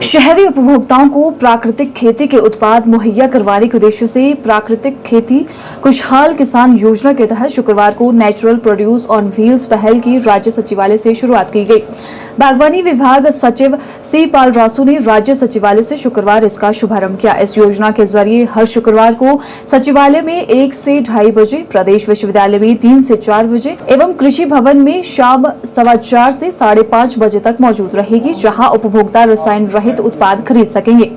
शहरी उपभोक्ताओं को प्राकृतिक खेती के उत्पाद मुहैया करवाने के उद्देश्य से प्राकृतिक खेती खुशहाल किसान योजना के तहत शुक्रवार को नेचुरल प्रोड्यूस ऑन व्हील्स पहल की राज्य सचिवालय से शुरुआत की गई। बागवानी विभाग सचिव सी पाल रासू ने राज्य सचिवालय से शुक्रवार इसका शुभारंभ किया। इस योजना के जरिए हर शुक्रवार को सचिवालय में 1 से 2:30 बजे, प्रदेश विश्वविद्यालय में 3 से 4 बजे एवं कृषि भवन में शाम 4:15 से 5:30 बजे तक मौजूद रहेगी, जहां उपभोक्ता रसायन रहित उत्पाद खरीद सकेंगे।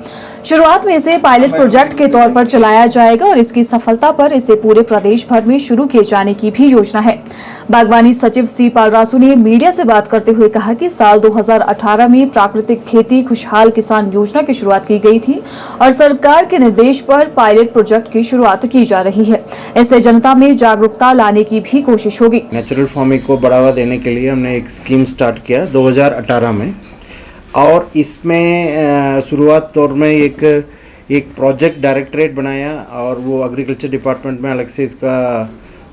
शुरुआत में इसे पायलट प्रोजेक्ट के तौर पर चलाया जाएगा और इसकी सफलता पर इसे पूरे प्रदेश भर में शुरू किए जाने की भी योजना है। बागवानी सचिव सी पाल रासू ने मीडिया से बात करते हुए कहा कि साल 2018 में प्राकृतिक खेती खुशहाल किसान योजना की शुरुआत की गई थी और सरकार के निर्देश पर पायलट प्रोजेक्ट की शुरुआत की जा रही है। इससे जनता में जागरूकता लाने की भी कोशिश होगी। नेचुरल फार्मिंग को बढ़ावा देने के लिए हमने एक स्कीम स्टार्ट किया 2018 में, और इसमें शुरुआत तौर में एक प्रोजेक्ट डायरेक्टरेट बनाया और वो एग्रीकल्चर डिपार्टमेंट में अलग से इसका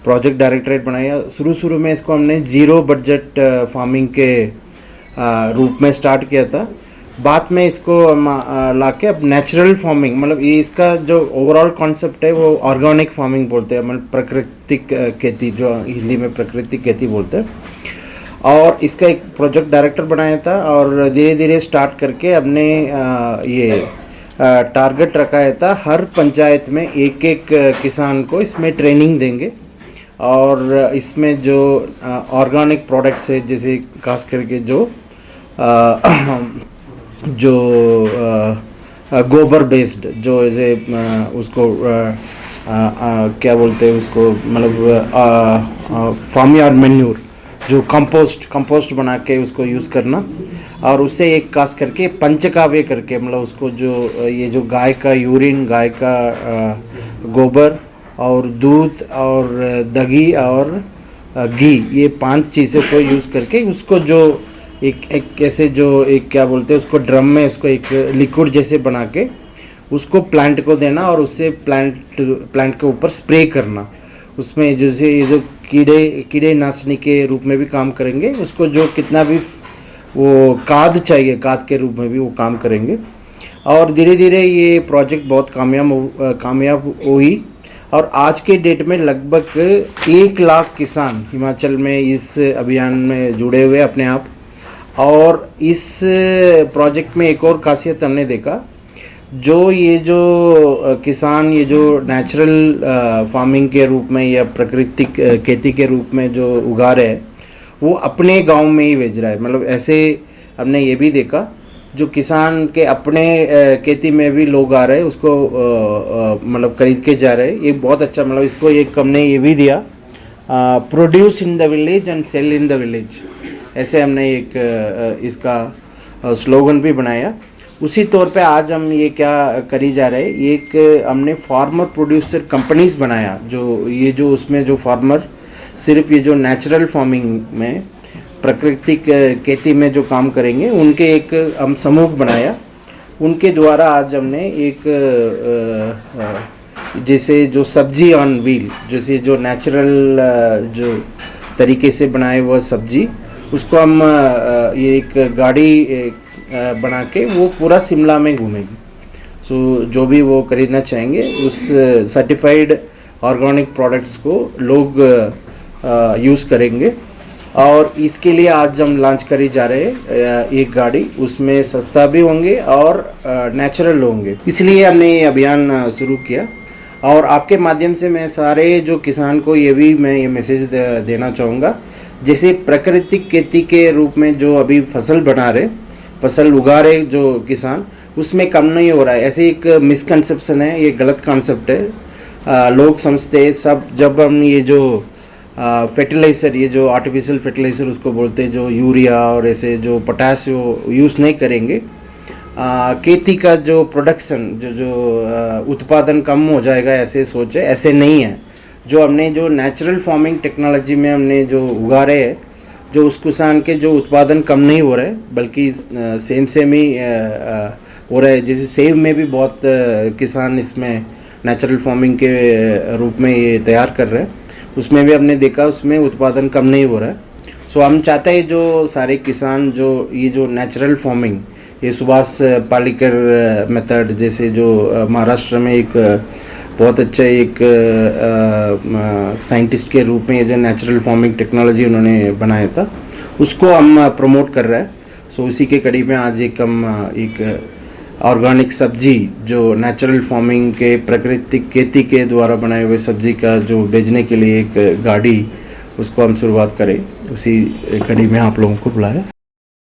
प्रोजेक्ट डायरेक्टरेट बनाया। शुरू में इसको हमने जीरो बजट फार्मिंग के रूप में स्टार्ट किया था। बाद में इसको लाके अब नेचुरल फार्मिंग, मतलब ये इसका जो ओवरऑल कॉन्सेप्ट है वो ऑर्गेनिक फार्मिंग बोलते हैं, मतलब प्राकृतिक खेती, जो हिंदी में प्राकृतिक खेती बोलते हैं। और इसका एक प्रोजेक्ट डायरेक्टर बनाया था और धीरे धीरे स्टार्ट करके हमने ये टारगेट रखा था हर पंचायत में एक किसान को इसमें ट्रेनिंग देंगे। और इसमें जो ऑर्गेनिक प्रोडक्ट्स है, जैसे खास करके जो गोबर बेस्ड, जो ऐसे उसको क्या बोलते हैं उसको, मतलब फार्म यार्ड मैन्योर, जो कंपोस्ट बना के उसको यूज़ करना। और उससे एक खास करके पंचकाव्य करके, मतलब उसको जो ये जो गाय का यूरिन, गाय का गोबर और दूध और दही और घी, ये 5 चीज़ों को यूज़ करके उसको जो एक ऐसे जो एक क्या बोलते हैं उसको ड्रम में उसको एक लिक्विड जैसे बना के उसको प्लांट को देना और उससे प्लांट के ऊपर स्प्रे करना। उसमें जैसे ये जो कीड़े नाशनी के रूप में भी काम करेंगे, उसको जो कितना भी वो खाद चाहिए, खाद के रूप में भी वो काम करेंगे। और धीरे धीरे ये प्रोजेक्ट बहुत कामयाब हुई और आज के डेट में लगभग 1 लाख किसान हिमाचल में इस अभियान में जुड़े हुए अपने आप। और इस प्रोजेक्ट में एक और खासियत हमने देखा, ये जो किसान ये जो नेचुरल फार्मिंग के रूप में या प्राकृतिक खेती के रूप में जो उगा रहे हैं, वो अपने गांव में ही बेच रहा है। मतलब ऐसे हमने ये भी देखा, जो किसान के अपने खेती में भी लोग आ रहे हैं, उसको मतलब खरीद के जा रहे हैं। ये बहुत अच्छा, मतलब इसको एक हमने ये भी दिया, produce in the village and sell in the village, ऐसे हमने एक इसका स्लोगन भी बनाया। उसी तौर पे आज हम ये क्या करी जा रहे हैं, एक हमने फार्मर प्रोड्यूसर कंपनीज बनाया, जो उसमें जो फार्मर सिर्फ ये जो नेचुरल फार्मिंग में प्राकृतिक खेती में जो काम करेंगे, उनके एक हम समूह बनाया। उनके द्वारा आज हमने एक जैसे जो सब्जी ऑन व्हील, जैसे जो नेचुरल जो तरीके से बनाए हुआ सब्जी, उसको हम ये एक गाड़ी बना के वो पूरा शिमला में घूमेगी। सो जो भी वो खरीदना चाहेंगे उस सर्टिफाइड ऑर्गेनिक प्रोडक्ट्स को लोग यूज़ करेंगे। और इसके लिए आज हम लॉन्च करी जा रहे हैं एक गाड़ी, उसमें सस्ता भी होंगे और नेचुरल होंगे। इसलिए हमने ये अभियान शुरू किया। और आपके माध्यम से मैं सारे जो किसान को मैं ये मैसेज देना चाहूँगा, जैसे प्राकृतिक खेती के रूप में जो अभी फसल उगा रहे जो किसान, उसमें कम नहीं हो रहा है। ऐसे एक मिसकंसेप्शन है, ये गलत कॉन्सेप्ट है। लोग समझते हैं सब, जब हम ये जो फर्टिलाइज़र, ये जो आर्टिफिशियल फर्टिलाइज़र उसको बोलते हैं, जो यूरिया और ऐसे जो पोटाश यूज़ नहीं करेंगे, खेती का जो प्रोडक्शन जो उत्पादन कम हो जाएगा, ऐसे सोचे, ऐसे नहीं है। जो हमने जो नेचुरल फार्मिंग टेक्नोलॉजी में हमने जो उगा रहे हैं, जो उस किसान के जो उत्पादन कम नहीं हो रहा है, बल्कि सेम ही हो रहा है। जैसे सेब में भी बहुत किसान इसमें नेचुरल फार्मिंग के रूप में ये तैयार कर रहे हैं, उसमें भी हमने देखा उसमें उत्पादन कम नहीं हो रहा है। सो हम चाहते हैं जो सारे किसान जो ये जो नेचुरल फार्मिंग ये सुभाष पालेकर मेथड जैसे जो महाराष्ट्र में एक बहुत अच्छा एक साइंटिस्ट के रूप में जो नेचुरल फार्मिंग टेक्नोलॉजी उन्होंने बनाया था, उसको हम प्रमोट कर रहे हैं। सो उसी के कड़ी में आज एक ऑर्गेनिक सब्जी जो नेचुरल फार्मिंग के प्राकृतिक खेती के द्वारा बनाए हुए सब्जी का जो बेचने के लिए एक गाड़ी, उसको हम शुरुआत करें, उसी कड़ी में आप लोगों को बुलाया।